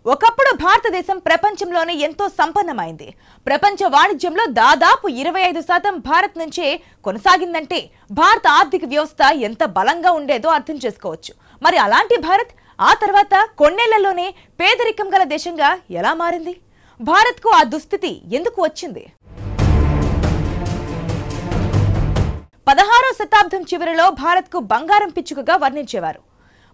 ఒకప్పుడు భారతదేశం ప్రపంచంలోనే ఎంతో సంపన్నమైంది. ప్రపంచ వాణిజ్యంలో దాదాపు 25% భారత్ నుంచే కొనసాగిందంటే భారత ఆర్థిక వ్యవస్థ ఎంత బలంగా ఉండేదో అర్థం చేసుకోవచ్చు. మరి అలాంటి భారత్ ఆ తర్వాత కొన్నేళ్లలోనే పేదరికం గల దేశంగా ఎలా మారింది? భారత్కు ఆ దుస్థితి ఎందుకు వచ్చింది? 16వ శతాబ్దం చివరిలో భారత్కు బంగారం పిచ్చుకగా వర్ణించేవారు.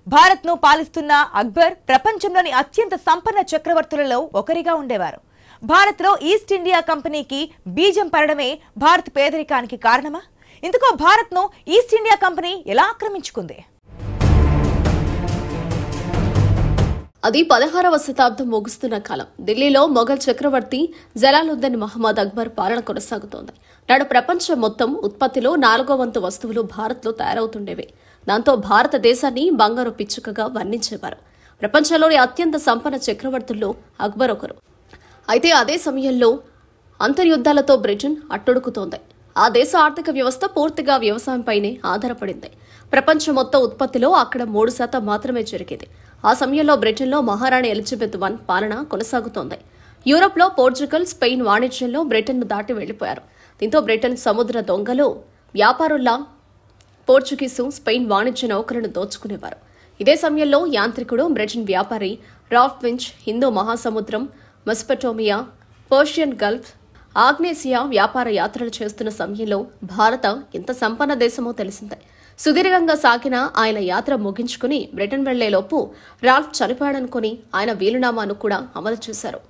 భారత్ను పాలిస్తున్న అక్బర్ ప్రపంచంలోని అత్యంత సంపన్న చక్రవర్తులలో ఒకరిగా ఉండేవారు. భారత్లో ఈస్ట్ ఇండియా కంపెనీకి బీజం పడడమే భారత్ పేదరికానికి కారణమా? ఇందుకో భారత్ను ఈస్ట్ ఇండియా కంపెనీ ఎలా ఆక్రమించుకుంది? అది 16వ శతాబ్దం ముగుస్తున్న కాలం. ఢిల్లీలో మొఘల్ చక్రవర్తి జలాలుద్దీన్ మహమ్మద్ అక్బర్ పాలన కొనసాగుతోంది. నాడు ప్రపంచం మొత్తం ఉత్పత్తిలో 4వ వంతు వస్తువులు భారత్లో తయారవుతుండేవి. దాంతో భారతదేశాన్ని బంగారు పిచ్చుకగా వర్ణించేవారు. ప్రపంచంలోని అత్యంత సంపన్న చక్రవర్తుల్లో అక్బర్ ఒకరు. అయితే అదే సమయంలో అంతర్యుద్ధాలతో బ్రిటన్ అట్టొడుకుతోంది. ఆ దేశ ఆర్థిక వ్యవస్థ పూర్తిగా వ్యవసాయంపైనే ఆధారపడింది. ప్రపంచం మొత్తం ఉత్పత్తిలో అక్కడ 3% మాత్రమే జరిగేది. ఆ సమయంలో బ్రిటన్లో మహారాణి ఎలిజబెత్ I పాలన కొనసాగుతోంది. యూరోప్లో పోర్చుగల్, స్పెయిన్ వాణిజ్యంలో బ్రిటన్ను దాటి వెళ్లిపోయారు. దీంతో బ్రిటన్ సముద్ర దొంగలు, వ్యాపారుల్లా పోర్చుగీసు, స్పెయిన్ వాణిజ్య నౌకలను దోచుకునేవారు. ఇదే సమయంలో యాంత్రికుడు, బ్రిటన్ వ్యాపారి రాల్ఫ్ వించ్ హిందూ మహాసముద్రం, మెసొపొటేమియా, పర్షియన్ గల్ఫ్, ఆగ్నేసియా వ్యాపార యాత్రలు చేస్తున్న సమయంలో భారత ఎంత సంపన్న దేశమో తెలిసిందే. సుదీర్ఘంగా సాగిన ఆయన యాత్ర ముగించుకుని బ్రిటన్ వెళ్లేలోపు రాల్ఫ్ చనిపోయాడనుకుని ఆయన వీలునామాను కూడా అమలు చేశారు.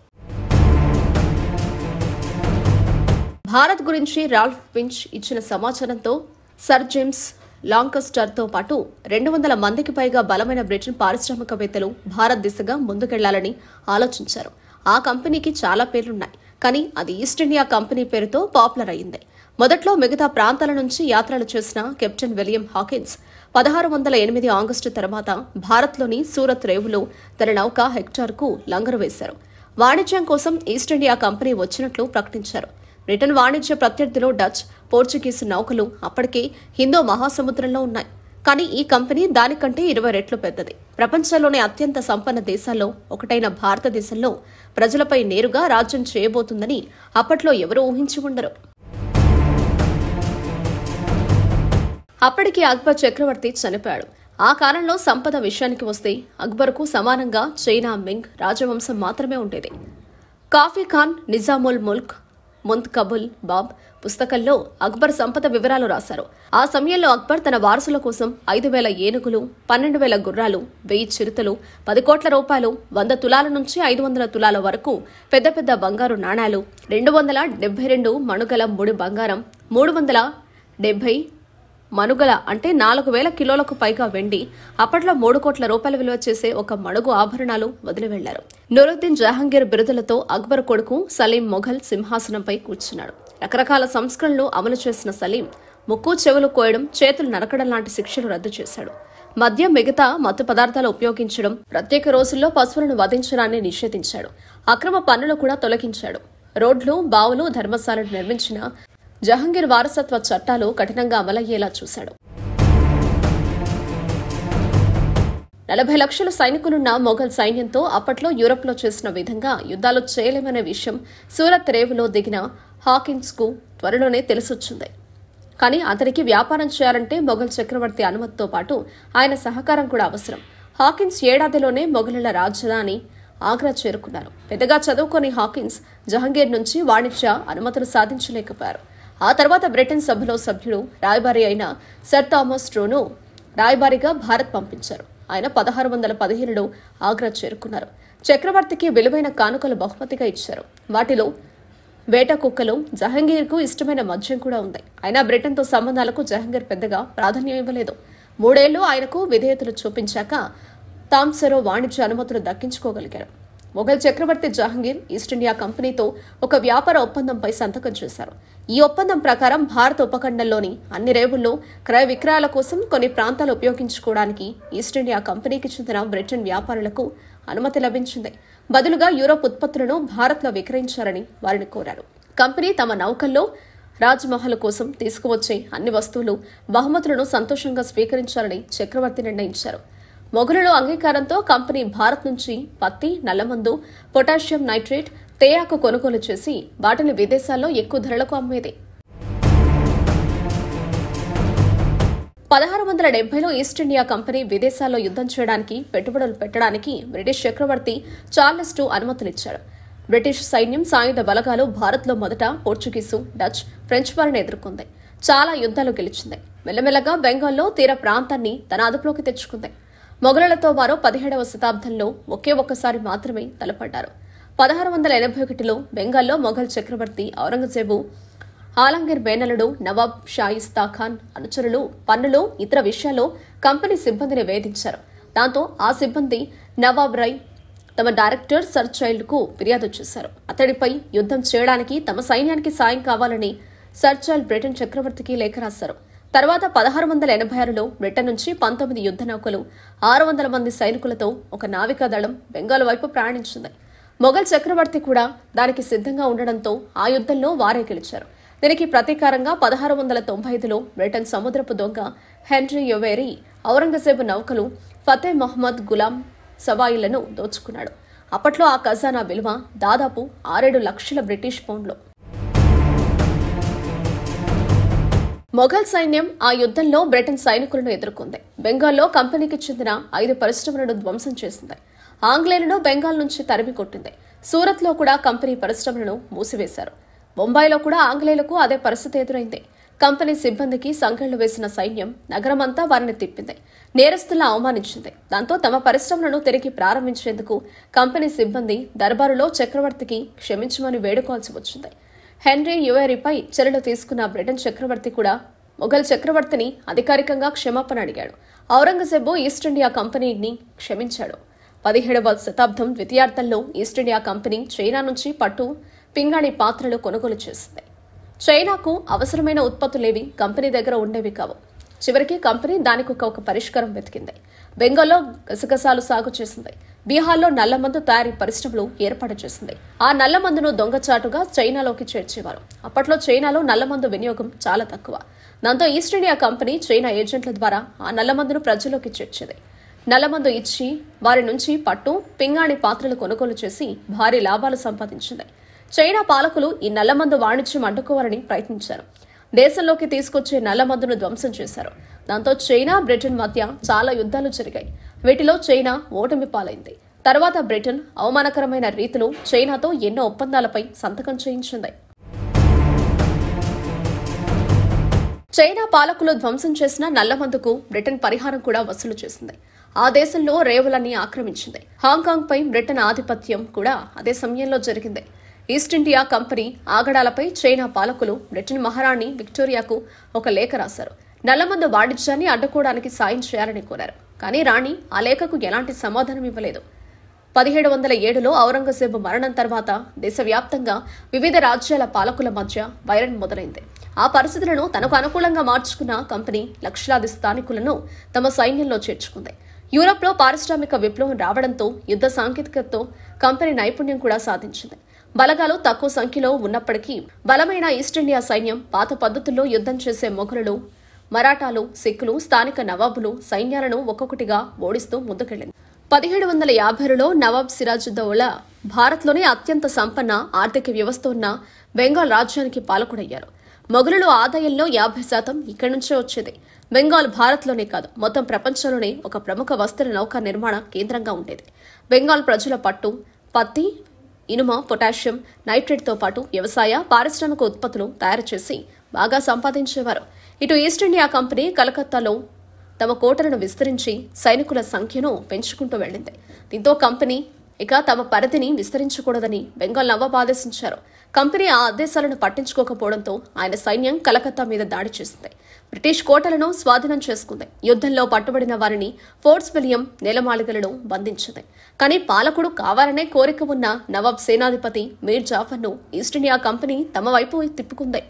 భారత్ గురించి రాల్ఫ్ వించ్ ఇచ్చిన సమాచారంతో సర్ జేమ్స్ లాంకస్టర్తో పాటు 200 మందికి పైగా బలమైన బ్రిటన్ పారిశ్రామికవేత్తలు భారత్ దిశగా ముందుకెళ్లాలని ఆలోచించారు. ఆ కంపెనీకి చాలా పేర్లున్నాయి, కానీ అది ఈస్ట్ ఇండియా కంపెనీ పేరుతో పాపులర్ అయింది. మొదట్లో మిగతా ప్రాంతాల నుంచి యాత్రలు చేసిన కెప్టెన్ విలియం హాకిన్స్ 1608 ఆగస్టు తర్వాత భారత్లోని సూరత్ రేవులో తన నౌక హెక్టార్కు లంగరు వేశారు. వాణిజ్యం కోసం ఈస్ట్ ఇండియా కంపెనీ వచ్చినట్లు ప్రకటించారు. బ్రిటన్ వాణిజ్య ప్రత్యర్థులు డచ్, పోర్చుగీసు నౌకలు అప్పటికే హిందూ మహాసముద్రంలో ఉన్నాయి. కానీ ఈ కంపెనీ దానికంటే 20 రెట్లు పెద్దది. ప్రపంచంలోని అత్యంత సంపన్న దేశాల్లో ఒకటైన భారతదేశంలో ప్రజలపై నేరుగా రాజ్యం చేయబోతుందని అప్పట్లో ఎవరూ ఊహించి ఉండరు. అప్పటికి అక్బర్ చక్రవర్తి చనిపోయాడు. ఆ కాలంలో సంపద విషయానికి వస్తే అక్బర్కు సమానంగా చైనా మింగ్ రాజవంశం మాత్రమే ఉండేది. కాఫీ ఖాన్ నిజాముల్ ముల్క్ ముంతకబుల్ బాబ్ పుస్తకంలో అక్బర్ సంపద వివరాలు రాశారు. ఆ సమయంలో అక్బర్ తన వారసుల కోసం 5000 ఏనుగులు, 12,000 గుర్రాలు, 1000 చిరుతలు, 10 కోట్ల రూపాయలు, 100 తులాల నుంచి 500 తులాల వరకు పెద్ద పెద్ద బంగారు నాణాలు, 272 మణుగల ముడి బంగారం, 370 మణుగల అంటే 4000 కిలోలకు పైగా వెండి, అప్పట్లో 3 కోట్ల రూపాయల విలువ చేసే ఒక మణుగు ఆభరణాలు వదిలి వెళ్లారు. నూరుద్దీన్ జహాంగీర్ బిరుదులతో అక్బర్ కొడుకు సలీం మొఘల్ సింహాసనంపై కూర్చున్నాడు. రకరకాల సంస్కరణలు అమలు చేసిన సలీం ముక్కు చెవులు కోయడం, చేతులు నరకడం లాంటి శిక్షలు రద్దు చేశాడు. మద్యం, మిగతా మత్తు పదార్థాలు ఉపయోగించడం, ప్రత్యేక రోజుల్లో పశువులను వధించడాన్ని నిషేధించాడు. అక్రమ పన్నులు కూడా తొలగించాడు. రోడ్లు, బావులు, ధర్మశాలను నిర్మించిన జహంగీర్ వారసత్వ చట్టాలు కఠినంగా అమలయ్యేలా చూశాడు. 40 లక్షల సైనికులున్న మొఘల్ సైన్యంతో అప్పట్లో యూరోప్లో చేసిన విధంగా యుద్ధాలు చేయలేమనే విషయం సూరత్ రేవులో దిగిన హాకిన్స్ కు త్వరలోనే తెలిసొచ్చింది. కానీ అతనికి వ్యాపారం చేయాలంటే మొఘల్ చక్రవర్తి అనుమతితో పాటు ఆయన సహకారం కూడా అవసరం. హాకిన్స్ ఏడాదిలోనే మొఘలుల రాజధాని ఆగ్రా చేరుకున్నారు. పెద్దగా చదువుకొని హాకిన్స్ జహంగీర్ నుంచి వాణిజ్య అనుమతులు సాధించలేకపోయారు. ఆ తర్వాత బ్రిటన్ సభలో సభ్యుడు, రాయబారి అయిన సర్ థామస్ ట్రూను రాయబారిగా భారత్ పంపించారు. ఆయన 1615లో ఆగ్రా చేరుకున్నారు. చక్రవర్తికి విలువైన కానుకలు బహుమతిగా ఇచ్చారు. వాటిలో వేట కుక్కలు, జహంగీర్కు ఇష్టమైన మద్యం కూడా ఉంది. అయినా బ్రిటన్తో సంబంధాలకు జహంగీర్ పెద్దగా ప్రాధాన్యం ఇవ్వలేదు. 3 ఏళ్లు ఆయనకు విధేయతలు చూపించాక తామ్సరో వాణిజ్య అనుమతులు దక్కించుకోగలిగారు. మొఘల్ చక్రవర్తి జహంగీర్ ఈస్ట్ ఇండియా కంపెనీతో ఒక వ్యాపార ఒప్పందంపై సంతకం చేశారు. ఈ ఒప్పందం ప్రకారం భారత ఉపఖండంలోని అన్ని రేవుల్లో క్రయ విక్రయాల కోసం కొన్ని ప్రాంతాలు ఉపయోగించుకోవడానికి ఈస్ట్ ఇండియా కంపెనీకి చెందిన బ్రిటన్ వ్యాపారులకు అనుమతి లభించింది. బదులుగా యూరోప్ ఉత్పత్తులను భారత్లో విక్రయించారని వారిని కోరారు. కంపెనీ తమ నౌకల్లో రాజ్మహల్ కోసం తీసుకువచ్చే అన్ని వస్తువులు, బహుమతులను సంతోషంగా స్వీకరించాలని చక్రవర్తి నిర్ణయించారు. మొఘలుల అంగీకారంతో కంపెనీ భారత్ నుంచి పత్తి, నల్లమందు, పొటాషియం నైట్రేట్, తేయాకు కొనుగోలు చేసి వాటిని విదేశాల్లో ఎక్కువ ధరలకు అమ్మేది. 1670లో ఈస్ట్ ఇండియా కంపెనీ విదేశాల్లో యుద్ధం చేయడానికి పెట్టుబడులు పెట్టడానికి బ్రిటిష్ చక్రవర్తి చార్లెస్ II అనుమతులిచ్చాడు. బ్రిటిష్ సైన్యం సాయుధ బలగాలు భారత్లో మొదట పోర్చుగీసు, డచ్, ఫ్రెంచ్ వారిని ఎదుర్కొంది. చాలా యుద్ధాలు గెలిచింది. మెల్లమెల్లగా బెంగాల్లో తీర ప్రాంతాన్ని తన అదుపులోకి తెచ్చుకుంది. మొఘలులతో వారు 17వ శతాబ్దంలో ఒక్కసారి మాత్రమే తలపడ్డారు. 1681లో బెంగాల్లో మొఘల్ చక్రవర్తి ఔరంగజేబు ఆలంగీర్ మేనలుడు నవాబ్ షాయిస్తా ఖాన్ అనుచరులు పన్నులు, ఇతర విషయాల్లో కంపెనీ సిబ్బందిని వేధించారు. దాంతో ఆ సిబ్బంది నవాబ్ రై తమ డైరెక్టర్ సర్ చైల్డ్ కు ఫిర్యాదు చేశారు. అతడిపై యుద్ధం చేయడానికి తమ సైన్యానికి సాయం కావాలని సర్ చైల్డ్ బ్రిటన్ చక్రవర్తికి లేఖ రాశారు. తర్వాత 1686లో బ్రిటన్ నుంచి 19 యుద్ధ నౌకలు, 600 మంది సైనికులతో ఒక నావికా దళం బెంగాల్ వైపు ప్రయాణించింది. మొఘల్ చక్రవర్తి కూడా దానికి సిద్ధంగా ఉండడంతో ఆ యుద్ధంలో వారే గెలిచారు. దీనికి ప్రతీకారంగా 1695లో బ్రిటన్ సముద్రపు దొంగ హెన్రీ యువేరీ ఔరంగజేబు నౌకలు ఫతే మహ్మద్ గులాం సవాయిలను దోచుకున్నాడు. అప్పట్లో ఆ ఖజానా విలువ దాదాపు 6-7 లక్షల బ్రిటిష్ పౌండ్లు. మొఘల్ సైన్యం ఆ యుద్ధంలో బ్రిటన్ సైనికులను ఎదుర్కొంది. బెంగాల్లో కంపెనీకి చెందిన 5 పరిశ్రమలను ధ్వంసం చేసింది. ఆంగ్లేయులను బెంగాల్ నుంచి తరిమి కొట్టింది. సూరత్లో కూడా కంపెనీ పరిశ్రమలను మూసివేశారు. బొంబాయిలో కూడా ఆంగ్లేయులకు అదే పరిస్థితి ఎదురైంది. కంపెనీ సిబ్బందికి సంకెళ్లు వేసిన సైన్యం నగరమంతా వారిని తిప్పింది. నేరస్తుల్లా అవమానించింది. దాంతో తమ పరిశ్రమలను తిరిగి ప్రారంభించేందుకు కంపెనీ సిబ్బంది దర్బారులో చక్రవర్తికి క్షమించమని వేడుకోవాల్సి వచ్చింది. హెన్రీ యువేరీపై చర్యలు తీసుకున్న బ్రిటన్ చక్రవర్తి కూడా మొఘల్ చక్రవర్తిని అధికారికంగా క్షమాపణ అడిగాడు. ఔరంగజేబు ఈస్ట్ ఇండియా కంపెనీని క్షమించాడు. 17వ శతాబ్దం ద్వితీయార్థంలో ఈస్ట్ ఇండియా కంపెనీ చైనా నుంచి పట్టు, పింగాణి పాత్రలు కొనుగోలు చేసింది. చైనాకు అవసరమైన ఉత్పత్తులేవి కంపెనీ దగ్గర ఉండేవి కావు. చివరికి కంపెనీ దానికి ఒక పరిష్కారం వెతికింది. బెంగాల్లో గసగసాలు సాగు చేసింది. బీహార్లో నల్లమందు తయారీ పరిశ్రమలు ఏర్పాటు చేసింది. ఆ నల్లమందును దొంగచాటుగా చైనాలోకి చేర్చేవారు. అప్పట్లో చైనాలో నల్లమందు వినియోగం చాలా తక్కువ. దాంతో ఈస్ట్ ఇండియా కంపెనీ చైనా ఏజెంట్ల ద్వారా ఆ నల్లమందును ప్రజల్లోకి చేర్చేది. నల్లమందు ఇచ్చి వారి నుంచి పట్టు, పింగాణి పాత్రలు కొనుగోలు చేసి భారీ లాభాలు సంపాదించింది. చైనా పాలకులు ఈ నల్లమందు వాణిజ్యం అడ్డుకోవాలని ప్రయత్నించారు. దేశంలోకి తీసుకొచ్చే నల్లమందును ధ్వంసం చేశారు. దాంతో చైనా, బ్రిటన్ మధ్య చాలా యుద్ధాలు జరిగాయి. వీటిలో చైనా ఓటమి పాలైంది. తర్వాత బ్రిటన్ అవమానకరమైన రీతిలో చైనాతో ఎన్నో ఒప్పందాలపై సంతకం చేయించింది. చైనా పాలకులు ధ్వంసం చేసిన నల్లమందుకు బ్రిటన్ పరిహారం కూడా వసూలు చేసింది. ఆ దేశంలో రేవులన్నీ ఆక్రమించింది. హాంకాంగ్ పై బ్రిటన్ ఆధిపత్యం కూడా అదే సమయంలో జరిగింది. ఈస్ట్ ఇండియా కంపెనీ ఆగడాలపై చైనా పాలకులు బ్రిటన్ మహారాణి విక్టోరియాకు ఒక లేఖ రాశారు. నల్లమందు వాణిజ్యాన్ని అడ్డుకోవడానికి సాయం చేయాలని కోరారు. కానీ రాణి ఆ లేఖకు ఎలాంటి సమాధానం ఇవ్వలేదు. 1707లో ఔరంగజేబు మరణం తర్వాత దేశవ్యాప్తంగా వివిధ రాజ్యాల పాలకుల మధ్య వైరం మొదలైంది. ఆ పరిస్థితులను తనకు అనుకూలంగా మార్చుకున్న కంపెనీ లక్షలాది స్థానికులను తమ సైన్యంలో చేర్చుకుంది. యూరప్లో పారిశ్రామిక విప్లవం రావడంతో యుద్ధ సాంకేతికతతో కంపెనీ నైపుణ్యం కూడా సాధించింది. బలగాలు తక్కువ సంఖ్యలో ఉన్నప్పటికీ బలమైన ఈస్ట్ ఇండియా సైన్యం పాత పద్ధతుల్లో యుద్ధం చేసే మొఘలులు, మరాఠాలు, సిక్కులు, స్థానిక నవాబులు సైన్యాలను ఒక్కొక్కటిగా ఓడిస్తూ ముందుకెళ్లింది. 1752లో నవాబ్ సిరాజుద్దౌలా భారత్లోనే అత్యంత సంపన్న ఆర్థిక వ్యవస్థ ఉన్న బెంగాల్ రాజ్యానికి పాలకుడయ్యారు. మొఘలుల ఆదాయంలో 50% ఇక్కడి నుంచే వచ్చేది. బెంగాల్ భారత్లోనే కాదు, మొత్తం ప్రపంచంలోనే ఒక ప్రముఖ వస్త్ర నౌకా నిర్మాణ కేంద్రంగా ఉండేది. బెంగాల్ ప్రజల పట్టు, పత్తి, ఇనుమ, పొటాషియం నైట్రేట్తో పాటు వ్యవసాయ, పారిశ్రామిక ఉత్పత్తులు తయారు చేసి బాగా సంపాదించేవారు. ఇటు ఈస్ట్ ఇండియా కంపెనీ కలకత్తాలో తమ కోటలను విస్తరించి సైనికుల సంఖ్యను పెంచుకుంటూ వెళ్లింది. దీంతో కంపెనీ ఇక తమ పరిధిని విస్తరించకూడదని బెంగాల్ నవాబ్ ఆదేశించారు. కంపెనీ ఆ ఆదేశాలను పట్టించుకోకపోవడంతో ఆయన సైన్యం కలకత్తా మీద దాడి చేసింది. బ్రిటిష్ కోటలను స్వాధీనం చేసుకుంది. యుద్ధంలో పట్టుబడిన వారిని ఫోర్ట్స్ విలియం నేలమాళిగలలో బంధించింది. కానీ పాలకుడు కావాలనే కోరిక ఉన్న నవాబ్ సేనాధిపతి మీర్ జాఫర్ను ఈస్ట్ ఇండియా కంపెనీ తమ వైపు తిప్పుకుంది.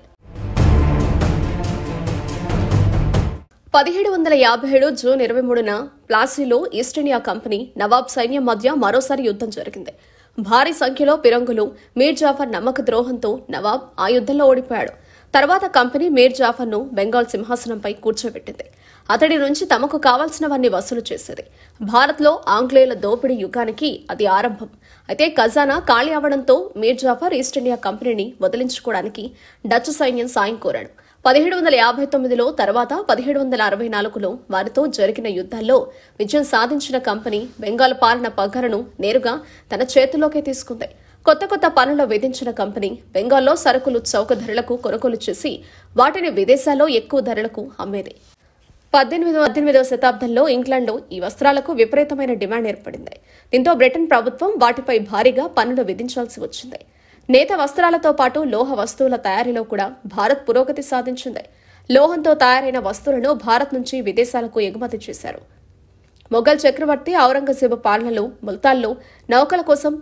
1757 జూన్ 23న ప్లాసీలో ఈస్ట్ ఇండియా కంపెనీ నవాబ్ సైన్యం మధ్య మరోసారి యుద్ధం జరిగింది. భారీ సంఖ్యలో పిరంగులు, మీర్ జాఫర్ నమ్మక ద్రోహంతో నవాబ్ ఆ యుద్ధంలో ఓడిపోయాడు. తర్వాత కంపెనీ మీర్ జాఫర్ను బెంగాల్ సింహాసనంపై కూర్చోబెట్టింది. అతడి నుంచి తమకు కావాల్సినవన్నీ వసూలు చేసేది. భారత్లో ఆంగ్లేయుల దోపిడీ యుగానికి అది ఆరంభం. అయితే ఖజానా ఖాళీ అవడంతో మీర్ జాఫర్ ఈస్ట్ ఇండియా కంపెనీని వదిలించుకోవడానికి డచ్ సైన్యం సాయం కోరాడు. 1759లో తర్వాత 1764లో వారితో జరిగిన యుద్ధాల్లో విజయం సాధించిన కంపెనీ బెంగాల్ పాలన పగ్గాలను నేరుగా తన చేతుల్లోకి తీసుకుంది. కొత్త పన్నులు విధించిన కంపెనీ బెంగాల్లో సరుకులు చౌక ధరలకు కొనుగోలు చేసి వాటిని విదేశాల్లో ఎక్కువ ధరలకు అమ్మేది. 18వ శతాబ్దంలో ఇంగ్లాండ్లో ఈ వస్త్రాలకు విపరీతమైన డిమాండ్ ఏర్పడింది. దీంతో బ్రిటన్ ప్రభుత్వం వాటిపై భారీగా పన్నులు విధించాల్సి వచ్చింది. నేత వస్త్రాలతో పాటు లోహ వస్తువుల తయారీలో కూడా భారత్ పురోగతి సాధించింది. లోహంతో తయారైన వస్తువులను భారత్ నుంచి విదేశాలకు ఎగుమతి చేశారు. మొఘల్ చక్రవర్తి ఔరంగజేబు పాలనలో ముల్తాన్లో నౌకల కోసం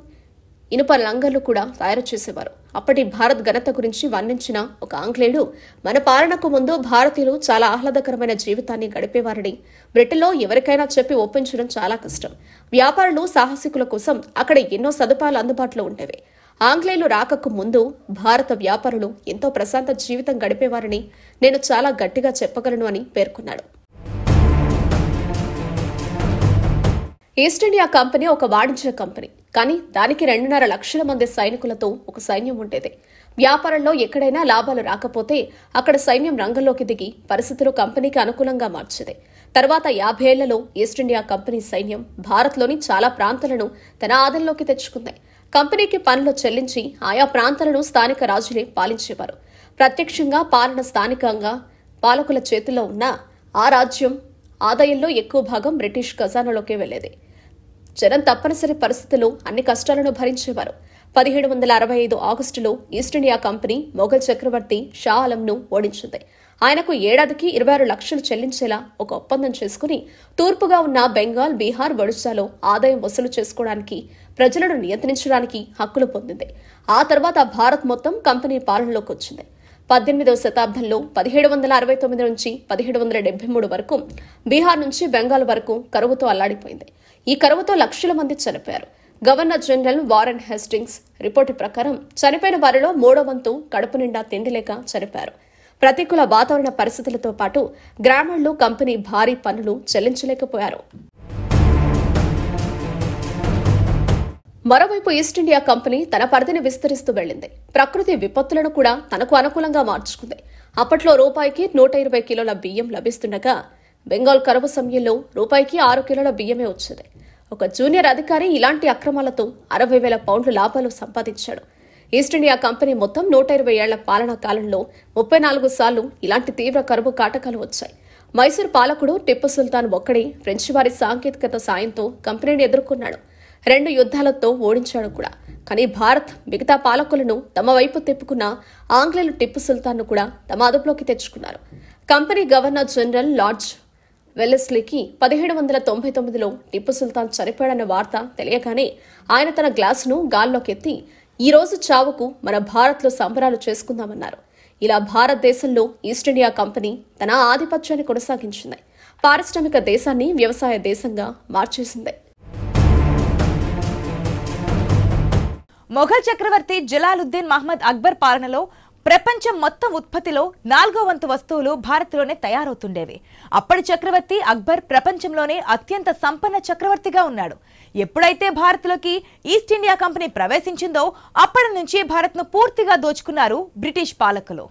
ఇనుప లంగర్లు కూడా తయారు చేసేవారు. అప్పటి భారత్ ఘనత గురించి వర్ణించిన ఒక ఆంగ్లేయుడు, మన పాలనకు ముందు భారతీయులు చాలా ఆహ్లాదకరమైన జీవితాన్ని గడిపేవారని, బ్రిటన్లో ఎవరికైనా చెప్పి ఒప్పించడం చాలా కష్టం. వ్యాపారులు సాహసికుల కోసం అక్కడ ఎన్నో సదుపాయాలు అందుబాటులో ఉండేవి. ఆంగ్లేయులు రాకకు ముందు భారత వ్యాపారులు ఎంతో ప్రశాంత జీవితం గడిపేవారని నేను చాలా గట్టిగా చెప్పగలను అని పేర్కొన్నాడు. ఈస్ట్ ఇండియా కంపెనీ ఒక వాణిజ్య కంపెనీ, కానీ దానికి 2.5 లక్షల మంది సైనికులతో ఒక సైన్యం ఉండేది. వ్యాపారంలో ఎక్కడైనా లాభాలు రాకపోతే అక్కడ సైన్యం రంగంలోకి దిగి పరిస్థితులు కంపెనీకి అనుకూలంగా మార్చేది. తర్వాత 50 ఏళ్లలో ఈస్ట్ ఇండియా కంపెనీ సైన్యం భారత్లోని చాలా ప్రాంతాలను తన ఆధీనంలోకి తెచ్చుకుంది. కంపెనీకి పన్నులు చెల్లించి ఆయా ప్రాంతాలను స్థానిక రాజులే పాలించేవారు. ప్రత్యక్షంగా పాలన స్థానికంగా పాలకుల చేతుల్లో ఉన్న ఆ రాజ్యం ఆదాయంలో ఎక్కువ భాగం బ్రిటిష్ ఖజానాలోకి వెళ్లేది. జనం తప్పనిసరి పరిస్థితుల్లో అన్ని కష్టాలను భరించేవారు. 1765 ఆగస్టులో ఈస్ట్ ఇండియా కంపెనీ మొఘల్ చక్రవర్తి షా ఆలంను ఓడించింది. ఆయనకు ఏడాదికి 26 లక్షలు చెల్లించేలా ఒక ఒప్పందం చేసుకుని తూర్పుగా ఉన్న బెంగాల్, బీహార్, ఒడిశాలో ఆదాయం వసూలు చేసుకోవడానికి, ప్రజలను నియంత్రించడానికి హక్కులు పొందింది. ఆ తర్వాత భారత్ మొత్తం కంపెనీ పాలనలోకి వచ్చింది. 18వ శతాబ్దంలో 1769 నుంచి 1773 వరకు బీహార్ నుంచి బెంగాల్ వరకు కరువుతో అల్లాడిపోయింది. ఈ కరువుతో లక్షల మంది చనిపోయారు. Governor general Warren Hastings report ప్రకారం చనిపోయిన వారిలో 3వ వంతు కడుపు నిండా తిండి లేక చనిపోయారు. ప్రతికూల వాతావరణ పరిస్థితులతో పాటు గ్రామాల్లో కంపెనీ భారీ పన్నులు చెల్లించలేకపోయారు. మరోవైపు ఈస్ట్ ఇండియా కంపెనీ తన పరిధిని విస్తరిస్తూ వెళ్లింది. ప్రకృతి విపత్తులను కూడా తనకు అనుకూలంగా మార్చుకుంది. అప్పట్లో రూపాయికి 120 కిలోల బియ్యం లభిస్తుండగా బెంగాల్ కరువు సమయంలో రూపాయికి 6 కిలోల బియ్యమే వచ్చేది. ఒక జూనియర్ అధికారి ఇలాంటి అక్రమాలతో 60,000 పౌండ్ల లాభాలు సంపాదించాడు. ఈస్ట్ ఇండియా కంపెనీ మొత్తం 120 ఏళ్ల పాలనా కాలంలో 34 సార్లు ఇలాంటి తీవ్ర కరువు కాటకాలు వచ్చాయి. మైసూర్ పాలకుడు టిప్పు సుల్తాన్ ఒక్కడే ఫ్రెంచ్ వారి సాంకేతికత సాయంతో కంపెనీని ఎదుర్కొన్నాడు. 2 యుద్ధాలతో ఓడించాడు కూడా. కానీ భారత్ మిగతా పాలకులను తమ వైపు తిప్పుకున్న ఆంగ్లేయులు టిప్పు సుల్తాన్ను కూడా తమ అదుపులోకి తెచ్చుకున్నారు. కంపెనీ గవర్నర్ జనరల్ లార్డ్ వెల్లెస్లీకి 1799లో టిప్పు సుల్తాన్ చనిపోయాడన్న వార్త తెలియగానే ఆయన తన గ్లాసును గాల్లోకెత్తి, ఈ రోజు చావుకు మన భారత్లో సంబరాలు చేసుకుందామన్నారు. ఇలా భారతదేశంలో ఈస్ట్ ఇండియా కంపెనీ తన ఆధిపత్యాన్ని కొనసాగించింది. పారిశ్రామిక దేశాన్ని వ్యవసాయ దేశంగా మార్చేసింది. మొఘల్ చక్రవర్తి జలాలుద్దీన్ మహమ్మద్ అక్బర్ పాలనలో ప్రపంచం మొత్తం ఉత్పత్తిలో 4వ వంతు వస్తువులు భారత్లోనే తయారవుతుండేవి. అప్పటి చక్రవర్తి అక్బర్ ప్రపంచంలోనే అత్యంత సంపన్న చక్రవర్తిగా ఉన్నాడు. ఎప్పుడైతే భారత్లోకి ఈస్ట్ ఇండియా కంపెనీ ప్రవేశించిందో అప్పటి నుంచి భారత్ను పూర్తిగా దోచుకున్నారు బ్రిటిష్ పాలకులు.